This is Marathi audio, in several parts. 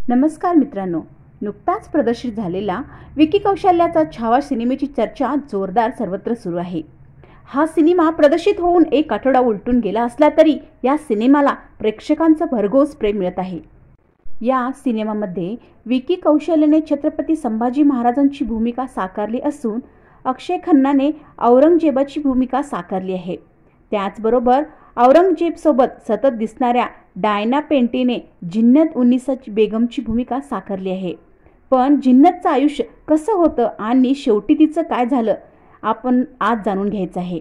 नमस्कार मित्रांनो, नुकताच प्रदर्शित झालेला विकी कौशल्याचा छावा सिनेमेची चर्चा जोरदार सर्वत्र सुरू आहे। हा सिनेमा प्रदर्शित होऊन एक आठवडा उलटून गेला असला तरी या सिनेमाला प्रेक्षकांचं भरघोस प्रेम मिळत आहे। या सिनेमामध्ये विकी कौशल्याने छत्रपती संभाजी महाराजांची भूमिका साकारली असून अक्षय खन्नाने औरंगजेबाची भूमिका साकारली आहे। त्याचबरोबर औरंगजेबसोबत सतत दिसणाऱ्या डायना पेंटीने जिन्नत उन्निसा बेगमची भूमिका साकारली आहे। पण जिन्नतचं आयुष्य कसं होतं आणि शेवटी तिचं काय झालं आपण आज जाणून घ्यायचं आहे।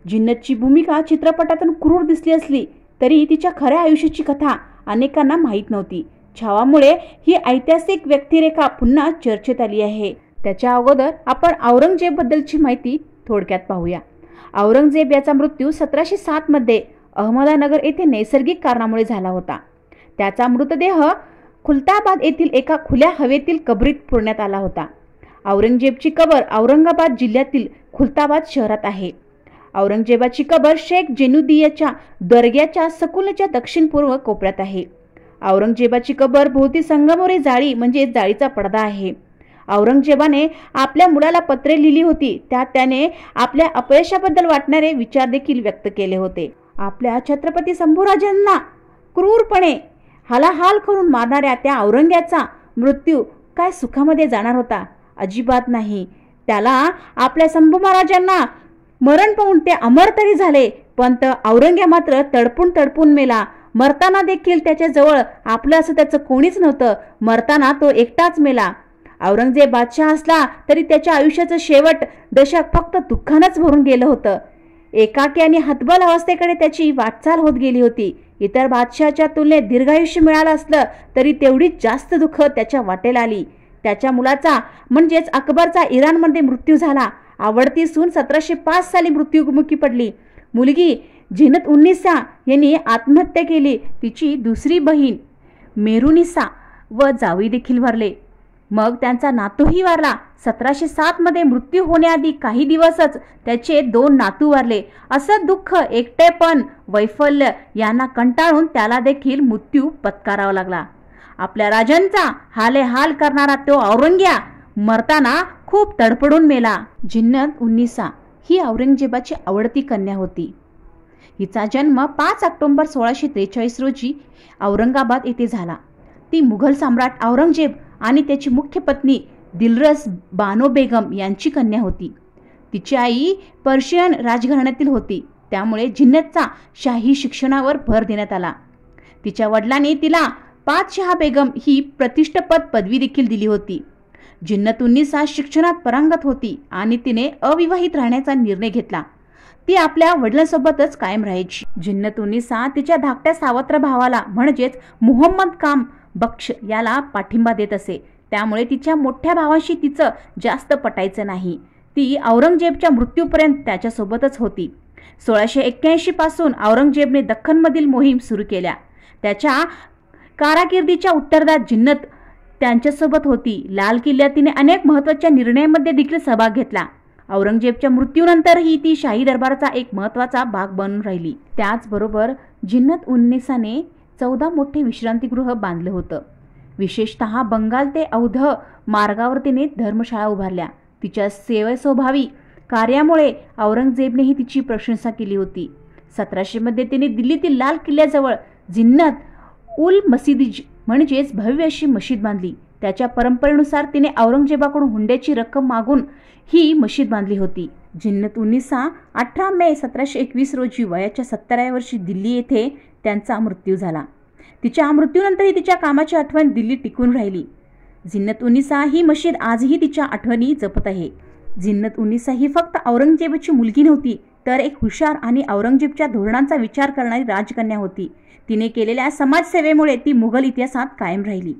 जिन्नतची भूमिका चित्रपटातून क्रूर दिसली असली तरी तिच्या खऱ्या आयुष्याची कथा अनेकांना माहीत नव्हती। छावामुळे ही ऐतिहासिक व्यक्तिरेखा पुन्हा चर्चेत आली आहे। त्याच्या अगोदर आपण औरंगजेबबद्दलची माहिती थोडक्यात पाहूया। औरंगजेब याचा मृत्यू 1707 मध्ये अहमदनगर येथे नैसर्गिक कारणामुळे झाला होता। त्याचा मृतदेह खुलताबाद येथील एका खुल्या हवेतील कबरीत पुरण्यात आला होता। औरंगजेबची कबर औरंगाबाद जिल्ह्यातील खुलताबाद शहरात आहे। औरंगजेबाची कबर शेख जेनुद्दीनच्या दर्ग्याच्या सकुलच्या दक्षिण पूर्व कोपऱ्यात आहे। औरंगजेबाची कबर भोवती संगमोरी जाळी म्हणजे जाळीचा पडदा आहे। औरंगजेबाने आपल्या मुलाला पत्रे लिहिली होती, त्यात त्याने आपल्या अपयशाबद्दल वाटणारे विचार देखील व्यक्त केले होते। आपल्या छत्रपती संभाजीराजांना क्रूरपणे हालाहाल करून मारणाऱ्या त्या औरंग्याचा मृत्यू काय सुखामध्ये जाणार होता? अजिबात नाही। त्याला आपल्या संभू महाराजांना मरण पाहून ते अमर तरी झाले, पण औरंग्या मात्र तडपून मेला। मरताना देखील त्याच्या जवळ आपलं असं त्याचं कोणीच नव्हतं। मरताना तो एकटाच मेला। औरंगजेब बादशाह असला तरी त्याच्या आयुष्याचं शेवट दशक फक्त दुःखानंच भरून गेलं होतं। एकाकी आणि हतबल अवस्थेकडे त्याची वाटचाल होत गेली होती। इतर बादशाहाच्या तुलनेत दीर्घायुष्य मिळालं असलं तरी तेवढीच जास्त दुःख त्याच्या वाटेला आली। त्याच्या मुलाचा म्हणजेच अकबरचा इराणमध्ये मृत्यू झाला। आवडती सून 1705 साली मृत्युमुखी पडली। मुलगी जिन्नत उन्निसा यांनी आत्महत्या केली। तिची दुसरी बहीण मेहरुनिसा व जावई देखील वारले। मग त्यांचा नातूही वारला। 1707 मध्ये मृत्यू होण्याआधी काही दिवसच त्याचे 2 नातू वारले। असं दुःख, एकटेपण, वैफल्य यांना कंटाळून त्याला देखील मृत्यू पत्करावा लागला। आपल्या राजांचा हालेहाल करणारा तो औरंग्या मरताना खूप तडफडून मेला। जिन्नत उन्निसा ही औरंगजेबाची आवडती कन्या होती। हिचा जन्म 5 ऑक्टोबर 1643 रोजी औरंगाबाद येथे झाला। ती मुघल सम्राट औरंगजेब आणि त्याची मुख्य पत्नी दिलरस बानो बेगम यांची कन्या होती। तिची आई पर्शियन राजघराण्यातील होती, त्यामुळे जिन्नतचा शाही शिक्षणावर भर देण्यात आला। तिच्या वडिलांनी तिला पादशाह बेगम ही प्रतिष्ठपद पदवी देखील दिली होती। जिन्नत उन्निसा शिक्षणात पारंगत होती आणि तिने अविवाहित राहण्याचा निर्णय घेतला। ती आपल्या वडिलांसोबतच कायम राहायची। जिन्नत उन्निसा तिच्या धाकट्या सावत्र भावाला म्हणजेच मुहम्मद खान बख्श याला पाठिंबा देत असे, त्यामुळे तिच्या मोठ्या भावाशी तिचं जास्त पटायचं नाही। ती औरंगजेबच्या मृत्यूपर्यंत त्याच्यासोबतच होती। 1681 पासून औरंगजेबने दख्खनमधील मोहीम सुरू केल्या। त्याच्या कारकिर्दीच्या उत्तरार्धात जिन्नत त्यांच्यासोबत होती। लाल किल्ल्यात तिने अनेक महत्त्वाच्या निर्णयांमध्ये देखील सहभाग घेतला। औरंगजेबच्या मृत्यूनंतरही ती शाही दरबाराचा एक महत्त्वाचा भाग बनून राहिली। त्याचबरोबर जिन्नत उन्निसाने 14 मोठे विश्रांतीगृह बांधलं होतं। विशेषतः बंगाल ते औध मार्गावर तिने धर्मशाळा उभारल्या। तिच्या सेवास्वभावी कार्यामुळे औरंगजेबनेही तिची प्रशंसा केली होती। 1700 मध्ये तिने दिल्लीतील लाल किल्ल्याजवळ जिन्नत उल मशिदीज म्हणजेच भव्य अशी मशीद बांधली। त्याच्या परंपरेनुसार तिने औरंगजेबाकडून हुंड्याची रक्कम मागून ही मशीद बांधली होती। जिन्नत उन्निसा 18 मे 1721 रोजी वयाच्या 70व्या वर्षी दिल्ली येथे त्यांचा मृत्यू झाला। तिच्या मृत्यूनंतरही तिच्या कामाची आठवण दिल्ली टिकून राहिली। जिन्नत उन्निसा ही मशीद आजही तिच्या आठवणी जपत आहे। जिन्नत उन्निसा ही फक्त औरंगजेबाची मुलगी नव्हती, तर एक हुशार आणि औरंगजेबच्या धोरणांचा विचार करणारी राजकन्या होती। तिने केलेल्या समाजसेवेमुळे ती मुघल इतिहासात कायम राहिली।